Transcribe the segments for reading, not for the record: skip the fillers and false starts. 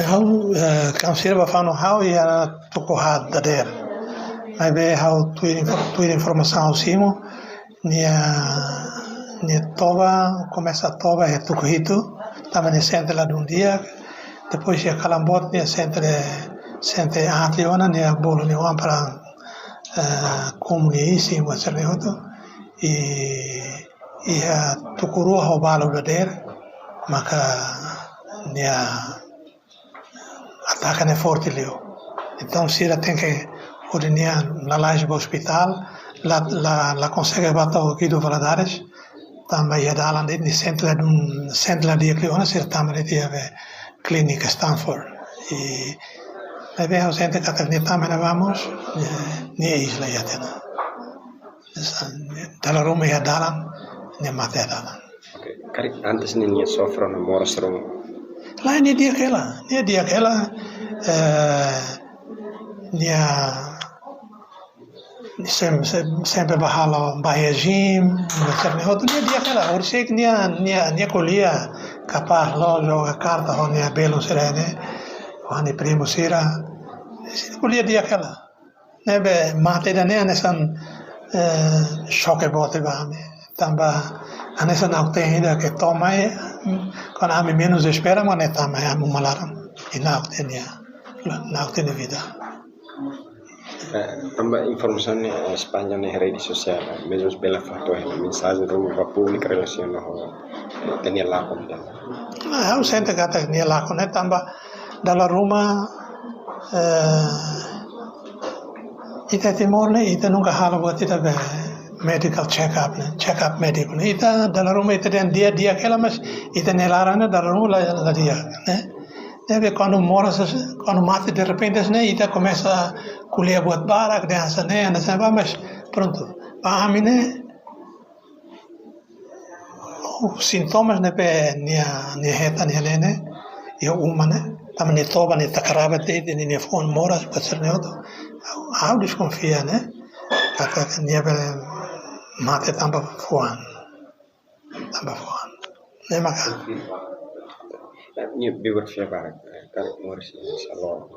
How consider fano how ia toko hadader. Mas be how tuir informação simo nia tova começa a tova é toko hito tava ne centro lá de dia depois ia calambot nia centro ationa nia bolo nia para comunisi mo cerneoto e a tokuru ho balo dader maka nia ataca é forte leo. Então se ela tem que ordenar na laje do hospital, lá consegue bater aqui do Valadares, também ia dar lá dentro de centro de Cleona, se também tinha clínica Stanford e aí vem a gente que também vamos nem isla ia ter. Dalla Roma ia dar lá nem matar lá. Okay, antes nem sofre na morastro. Lá nem dia aquela sempre bahalo bahejim outro dia aquela or sei que nia colia capaz lo joga carta ou nia belo serene ou nia primo sira colia dia aquela nebe mate da né nessa choque bote vame tamba nessa não tem ainda que toma quando a menos espera mas não tama é malaram e não tem vida. Também informação em Espanha nas redes sociais, mesmo pela foto, a mensagem de uma pública relaciona com tinha lá com ela. Eu sempre que tinha lá com ela, também dalla Roma ita timor ne ita nunca hala buat ita be medical check-up médico ne ita dalla Roma ita dia aquela mas ita nelarana dalla Roma la dia, né? Deve quando mata de repente né ita começa a colher buat barak dança né nessa mas pronto para mim né os sintomas né pe nia heta nia né eu uma né também ne toba ne takaraba te ne phone moras para ser neoto how desconfia né até nia pe mate tamba fuan né maka minha biografia para Morris Salon.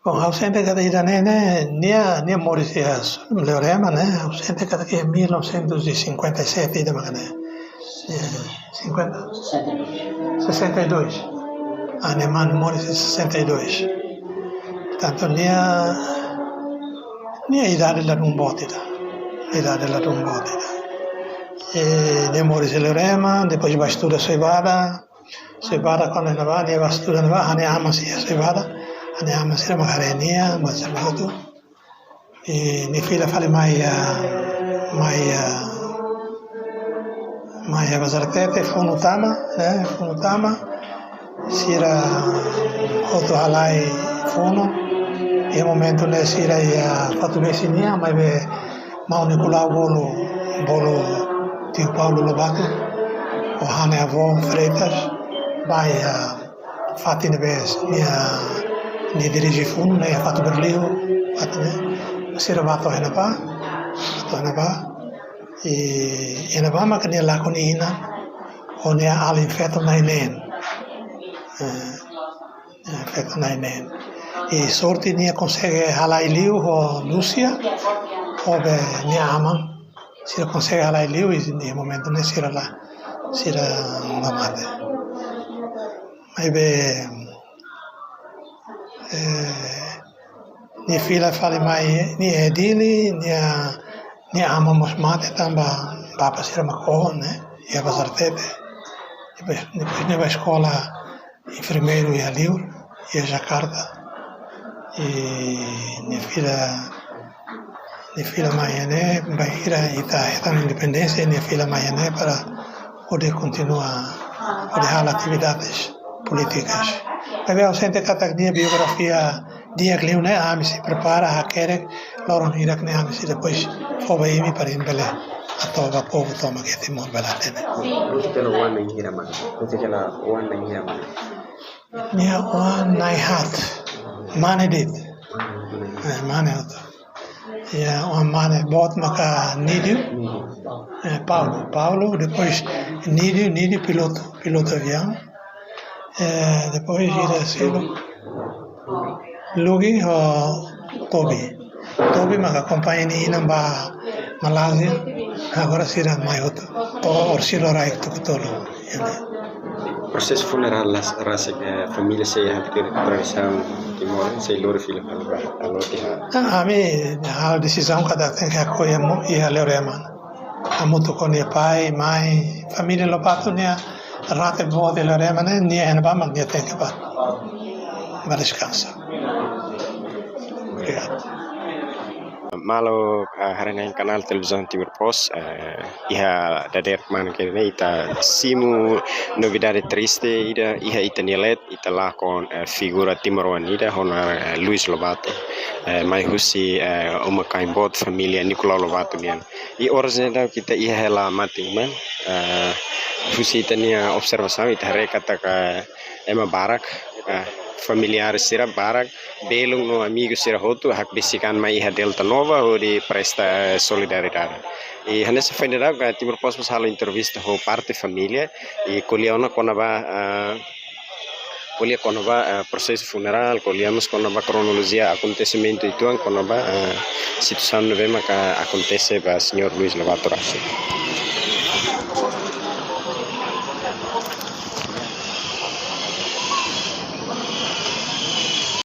Bom, a gente que está nem Morris Leorema, né? A gente que aqui em 1957 ainda mais, né? 62. A Neman Morris 62. Portanto, nem a idade lá não bota, ne Morris Leorema, depois vai estudar Soibada quando ela vai estudar ane amasi Soibada, ane amasi magarenia, mazerloto, e ne filha fale mai bazartete funutama, sira auto halai funo, e momento ne sira ia fatubesinia, mai be mau Nicolau bolo Tio Paulo Lobato, o Hane Avon Freitas, vai a Fatine Bes, ne dirige fundo, ne a Fato Berlio, Fatine, Siravato Henapa, e Henapa, ma che ne la conina, o ne ha l'infetto nainen, e sorti ne consegue halai liu o Lúcia, o be ne ama. Si lo consegue alla Liu in il momento ne si era una madre. Ma ni fila fale mai ni edili ni amamos mate tamba papa si era macone e a bazartete. Depois ne va a scuola infermeiro e a Liu e a Jakarta e ni fila Maiané, Bahia está na independência e fila Maiané para poder continuar as atividades políticas. Mas a gente que tem a biografia dia que né, a se prepara a querer, logo irá que né, depois foi aí para embele a toda povo toma que tem muito belate né. Você não anda em Hirama, você que ela anda em Hirama. Minha one night hat, manedit, manedo. Ja, uma mana bot maka Nídio, Paulo, depois Nídio piloto avião, Depois gira selo Lugi o Toby. Toby me acompanha ni namba Malaysia. Agora sira mai outro. O orsilo raik tu kutolo. Proses funeral las rasa família saya hampir tradição Timor sei loro filho kalau dia Ami a decisão cada tem que acolher e a leoreman. A muito com o pai, mãe, família lopato nia rate boa de leoreman nia enba magnia tem que ba. Vai descansar. Obrigado. Malo harana yang kanal televisão Timor Pos iha dader man kene ita simu novidade triste ida iha ita nielet ita lakon figura Timoruan ida honar Luis Lobato mai husi uma kaimbot familia Nicolau Lobato nian I original kita iha hela mati man husi ita nia observação ita rekata ka ema barak familiar sira barak belung no amigo sira hotu hak bisikan mai iha delta nova o di presta solidariedade e hanessa fenderá Timor Pos halo entrevista ho parte família e coliona conava processo funeral coliamos conava cronologia acontecimento itu conava situação nova que acontece ba senhor Luis Lobato Raso